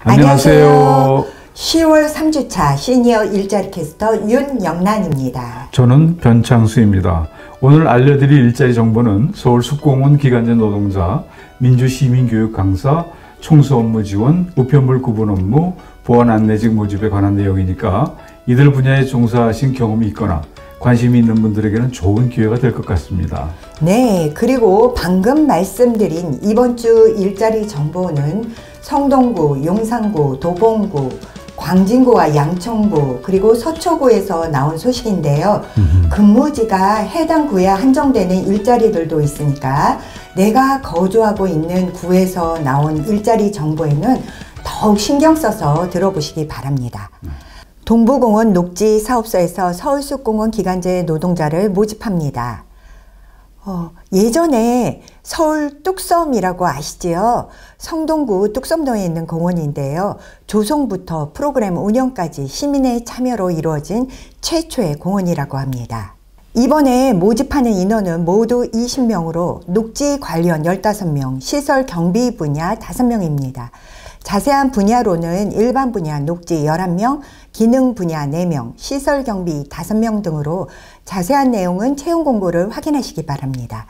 안녕하세요. 10월 3주차 시니어 일자리 캐스터 윤영란입니다. 저는 변창수입니다. 오늘 알려드릴 일자리 정보는 서울 숙공원 기간제 노동자, 민주시민교육 강사, 청소 업무 지원, 우편물 구분 업무, 보안 안내직 모집에 관한 내용이니까 이들 분야에 종사하신 경험이 있거나 관심이 있는 분들에게는 좋은 기회가 될 것 같습니다. 네, 그리고 방금 말씀드린 이번 주 일자리 정보는 성동구, 용산구, 도봉구, 광진구와 양천구 그리고 서초구에서 나온 소식인데요. 근무지가 해당 구에 한정되는 일자리들도 있으니까 내가 거주하고 있는 구에서 나온 일자리 정보에는 더욱 신경 써서 들어보시기 바랍니다. 동부공원 녹지 사업소에서 서울숲공원 기간제 노동자를 모집합니다. 예전에 서울 뚝섬이라고 아시지요? 성동구 뚝섬동에 있는 공원인데요. 조성부터 프로그램 운영까지 시민의 참여로 이루어진 최초의 공원이라고 합니다. 이번에 모집하는 인원은 모두 20명으로 녹지 관련 15명, 시설 경비 분야 5명입니다. 자세한 분야로는 일반 분야 녹지 11명, 기능 분야 4명, 시설 경비 5명 등으로 자세한 내용은 채용 공고를 확인하시기 바랍니다.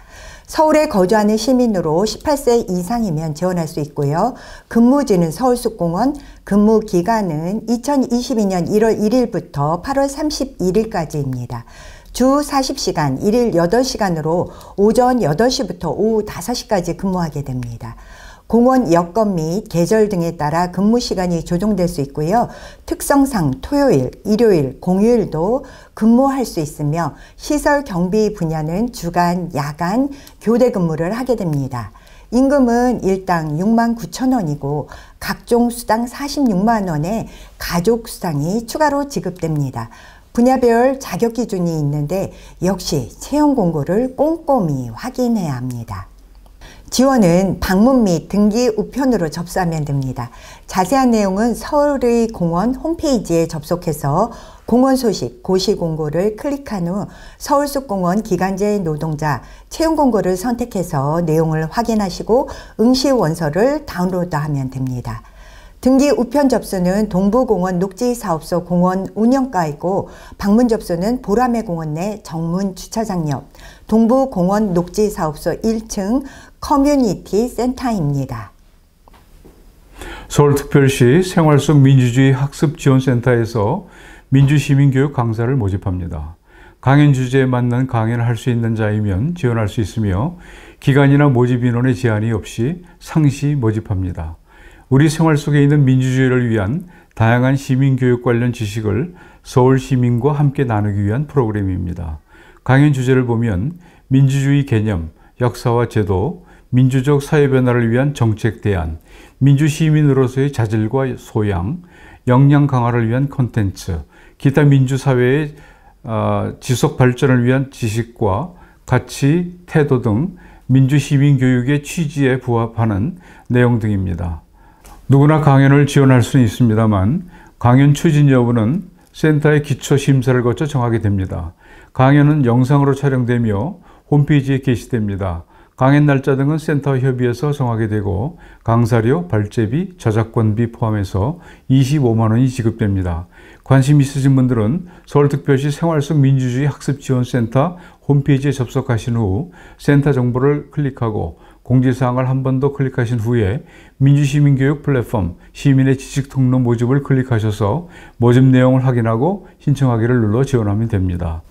서울에 거주하는 시민으로 18세 이상이면 지원할 수 있고요. 근무지는 서울숲공원, 근무 기간은 2022년 1월 1일부터 8월 31일까지입니다. 주 40시간, 1일 8시간으로 오전 8시부터 오후 5시까지 근무하게 됩니다. 공원 여건 및 계절 등에 따라 근무 시간이 조정될 수 있고요. 특성상 토요일, 일요일, 공휴일도 근무할 수 있으며 시설 경비 분야는 주간, 야간, 교대 근무를 하게 됩니다. 임금은 일당 69,000원이고 각종 수당 46만 원에 가족 수당이 추가로 지급됩니다. 분야별 자격 기준이 있는데 역시 채용 공고를 꼼꼼히 확인해야 합니다. 지원은 방문 및 등기 우편으로 접수하면 됩니다. 자세한 내용은 서울의 공원 홈페이지에 접속해서 공원 소식, 고시 공고를 클릭한 후 서울숲공원 기간제 노동자 채용 공고를 선택해서 내용을 확인하시고 응시 원서를 다운로드하면 됩니다. 등기 우편 접수는 동부공원 녹지사업소 공원 운영과이고 방문 접수는 보라매 공원 내 정문 주차장 옆 동부공원 녹지사업소 1층 커뮤니티 센터입니다. 서울특별시 생활 속 민주주의 학습지원센터에서 민주시민교육 강사를 모집합니다. 강연 주제에 맞는 강연을 할 수 있는 자이면 지원할 수 있으며 기간이나 모집 인원의 제한이 없이 상시 모집합니다. 우리 생활 속에 있는 민주주의를 위한 다양한 시민교육 관련 지식을 서울 시민과 함께 나누기 위한 프로그램입니다. 강연 주제를 보면 민주주의 개념, 역사와 제도, 민주적 사회 변화를 위한 정책 대안, 민주시민으로서의 자질과 소양, 역량 강화를 위한 콘텐츠, 기타 민주사회의 지속 발전을 위한 지식과 가치, 태도 등 민주시민교육의 취지에 부합하는 내용 등입니다. 누구나 강연을 지원할 수는 있습니다만 강연 추진 여부는 센터의 기초 심사를 거쳐 정하게 됩니다. 강연은 영상으로 촬영되며 홈페이지에 게시됩니다. 강연 날짜 등은 센터와 협의해서 정하게 되고 강사료, 발제비, 저작권비 포함해서 25만 원이 지급됩니다. 관심 있으신 분들은 서울특별시 생활 속 민주주의 학습지원센터 홈페이지에 접속하신 후 센터 정보를 클릭하고 공지사항을 한 번 더 클릭하신 후에 민주시민교육 플랫폼 시민의 지식통로 모집을 클릭하셔서 모집 내용을 확인하고 신청하기를 눌러 지원하면 됩니다.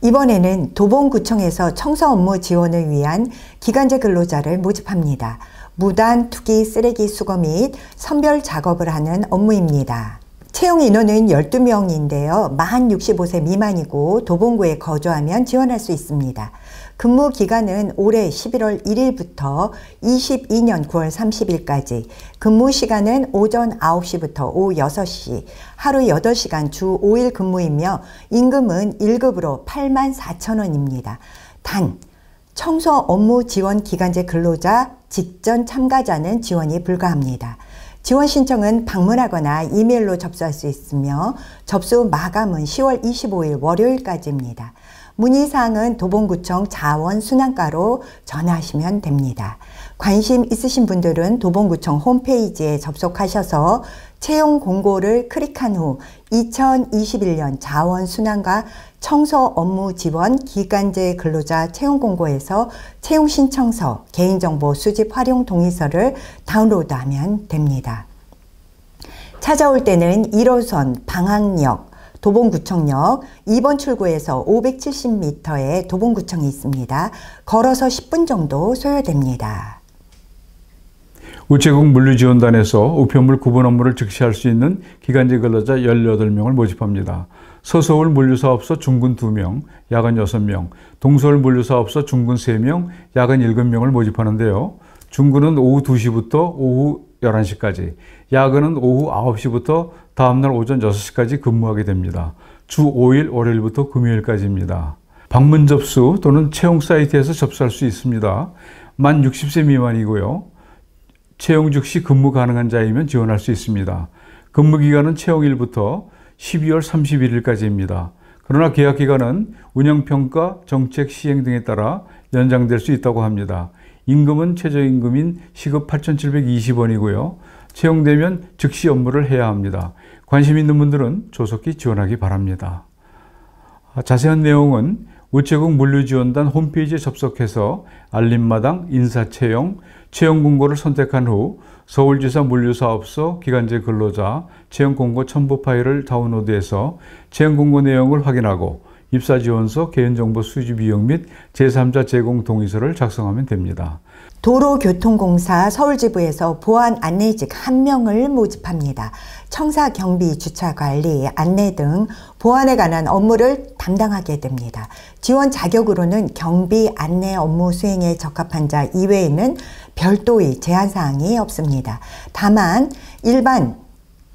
이번에는 도봉구청에서 청소 업무 지원을 위한 기간제 근로자를 모집합니다. 무단 투기 쓰레기 수거 및 선별 작업을 하는 업무입니다. 채용 인원은 12명인데요. 만 65세 미만이고 도봉구에 거주하면 지원할 수 있습니다. 근무 기간은 올해 11월 1일부터 22년 9월 30일까지, 근무 시간은 오전 9시부터 오후 6시, 하루 8시간 주 5일 근무이며 임금은 1급으로 84,000원입니다. 단, 청소 업무 지원 기간제 근로자 직전 참가자는 지원이 불가합니다. 지원 신청은 방문하거나 이메일로 접수할 수 있으며 접수 마감은 10월 25일 월요일까지입니다. 문의사항은 도봉구청 자원순환과로 전화하시면 됩니다. 관심 있으신 분들은 도봉구청 홈페이지에 접속하셔서 채용 공고를 클릭한 후 2021년 자원순환과 청소 업무 지원 기간제 근로자 채용 공고에서 채용 신청서, 개인정보 수집 활용 동의서를 다운로드하면 됩니다. 찾아올 때는 1호선 방학역, 도봉구청역 2번 출구에서 570m의 도봉구청이 있습니다. 걸어서 10분 정도 소요됩니다. 우체국 물류지원단에서 우편물 구분 업무를 즉시 할 수 있는 기간제 근로자 18명을 모집합니다. 서서울 물류사업소 중군 2명, 야간 6명, 동서울 물류사업소 중군 3명, 야간 7명을 모집하는데요. 중군은 오후 2시부터 오후 11시까지, 야근은 오후 9시부터 다음날 오전 6시까지 근무하게 됩니다. 주 5일 월요일부터 금요일까지입니다. 방문 접수 또는 채용 사이트에서 접수할 수 있습니다. 만 60세 미만이고요. 채용 즉시 근무 가능한 자이면 지원할 수 있습니다. 근무 기간은 채용일부터 12월 31일까지입니다. 그러나 계약 기간은 운영평가, 정책 시행 등에 따라 연장될 수 있다고 합니다. 임금은 최저임금인 시급 8,720원이고요. 채용되면 즉시 업무를 해야 합니다. 관심 있는 분들은 조속히 지원하기 바랍니다. 자세한 내용은 우체국 물류지원단 홈페이지에 접속해서 알림마당, 인사채용, 채용 공고를 선택한 후 서울지사 물류사업소 기간제 근로자 채용 공고 첨부 파일을 다운로드해서 채용 공고 내용을 확인하고 입사지원서, 개인정보 수집 이용 및 제3자 제공 동의서를 작성하면 됩니다. 도로교통공사 서울지부에서 보안 안내직 1명을 모집합니다. 청사, 경비, 주차 관리, 안내 등 보안에 관한 업무를 담당하게 됩니다. 지원 자격으로는 경비, 안내 업무 수행에 적합한 자 이외에는 별도의 제한사항이 없습니다. 다만 일반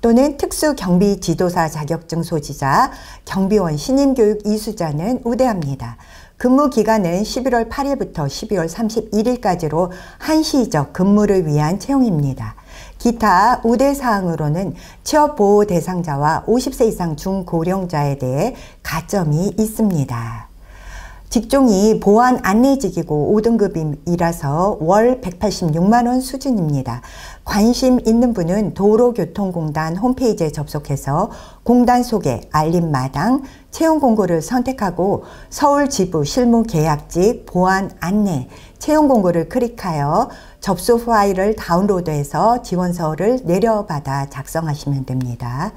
또는 특수경비 지도사 자격증 소지자, 경비원 신임교육 이수자는 우대합니다. 근무 기간은 11월 8일부터 12월 31일까지로 한시적 근무를 위한 채용입니다. 기타 우대사항으로는 취업보호 대상자와 50세 이상 중고령자에 대해 가점이 있습니다. 직종이 보안 안내직이고 5등급이라서 월 186만 원 수준입니다. 관심 있는 분은 도로교통공단 홈페이지에 접속해서 공단 소개, 알림마당, 채용 공고를 선택하고 서울지부 실무계약직 보안 안내, 채용 공고를 클릭하여 접수 파일을 다운로드해서 지원서를 내려받아 작성하시면 됩니다.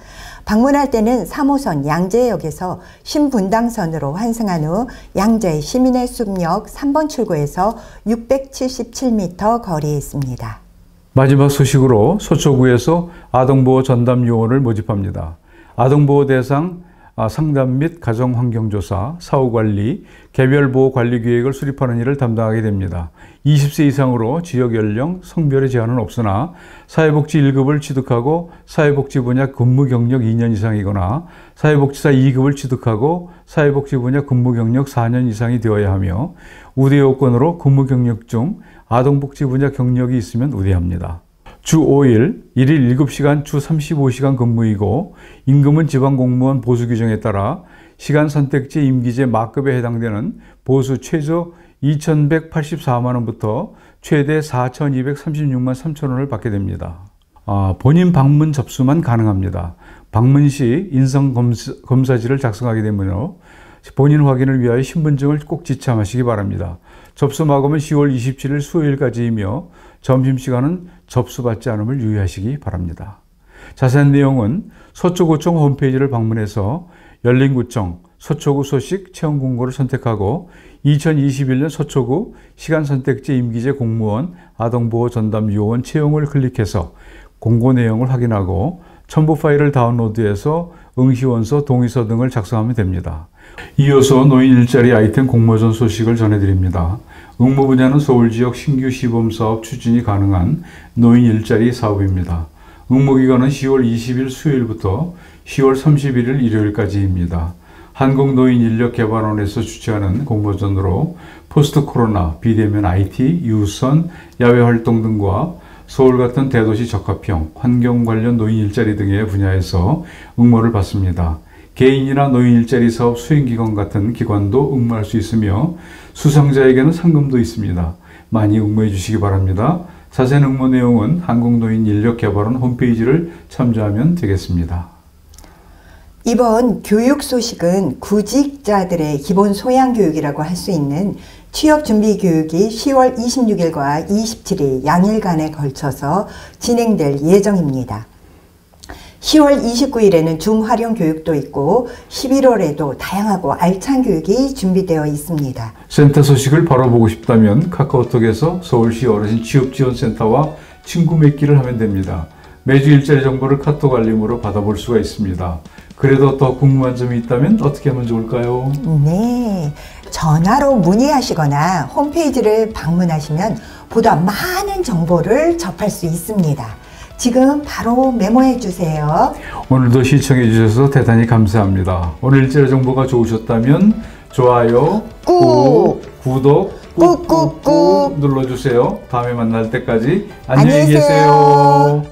방문할 때는 3호선 양재역에서 신분당선으로 환승한 후 양재 시민의 숲역 3번 출구에서 677m 거리에 있습니다. 마지막 소식으로 서초구에서 아동보호 전담 요원을 모집합니다. 아동보호 대상 상담 및 가정환경조사, 사후관리, 개별보호관리계획을 수립하는 일을 담당하게 됩니다. 20세 이상으로 지역연령, 성별의 제한은 없으나 사회복지 1급을 취득하고 사회복지 분야 근무 경력 2년 이상이거나 사회복지사 2급을 취득하고 사회복지 분야 근무 경력 4년 이상이 되어야 하며 우대 요건으로 근무 경력 중 아동복지 분야 경력이 있으면 우대합니다. 주 5일, 1일 7시간 주 35시간 근무이고 임금은 지방공무원 보수 규정에 따라 시간 선택제 임기제 막급에 해당되는 보수 최저 2,184만 원부터 최대 4,236만 3천 원을 받게 됩니다. 본인 방문 접수만 가능합니다. 방문 시 인성검사지를 작성하게 되므로 본인 확인을 위하여 신분증을 꼭 지참하시기 바랍니다. 접수 마감은 10월 27일 수요일까지이며 점심시간은 접수받지 않음을 유의하시기 바랍니다. 자세한 내용은 서초구청 홈페이지를 방문해서 열린구청 서초구 소식 채용 공고를 선택하고 2021년 서초구 시간선택제 임기제 공무원 아동보호 전담 요원 채용을 클릭해서 공고 내용을 확인하고 첨부 파일을 다운로드해서 응시원서, 동의서 등을 작성하면 됩니다. 이어서 노인 일자리 아이템 공모전 소식을 전해드립니다. 응모 분야는 서울지역 신규 시범사업 추진이 가능한 노인 일자리 사업입니다. 응모 기간은 10월 20일 수요일부터 10월 31일 일요일까지입니다. 한국노인인력개발원에서 주최하는 공모전으로 포스트 코로나, 비대면 IT, 유선, 야외활동 등과 서울 같은 대도시 적합형, 환경 관련 노인 일자리 등의 분야에서 응모를 받습니다. 개인이나 노인 일자리 사업 수행기관 같은 기관도 응모할 수 있으며 수상자에게는 상금도 있습니다. 많이 응모해 주시기 바랍니다. 자세한 응모 내용은 한국노인인력개발원 홈페이지를 참조하면 되겠습니다. 이번 교육 소식은 구직자들의 기본 소양 교육이라고 할 수 있는 취업 준비 교육이 10월 26일과 27일 양일간에 걸쳐서 진행될 예정입니다. 10월 29일에는 줌 활용 교육도 있고 11월에도 다양하고 알찬 교육이 준비되어 있습니다. 센터 소식을 바로 보고 싶다면 카카오톡에서 서울시 어르신 취업지원센터와 친구 맺기를 하면 됩니다. 매주 일자리 정보를 카톡 알림으로 받아볼 수가 있습니다. 그래도 더 궁금한 점이 있다면 어떻게 하면 좋을까요? 네, 전화로 문의하시거나 홈페이지를 방문하시면 보다 많은 정보를 접할 수 있습니다. 지금 바로 메모해 주세요. 오늘도 시청해 주셔서 대단히 감사합니다. 오늘 일자리 정보가 좋으셨다면 좋아요, 꾹! 구독 꾹꾹꾹 눌러주세요. 다음에 만날 때까지 안녕히 안녕히 계세요.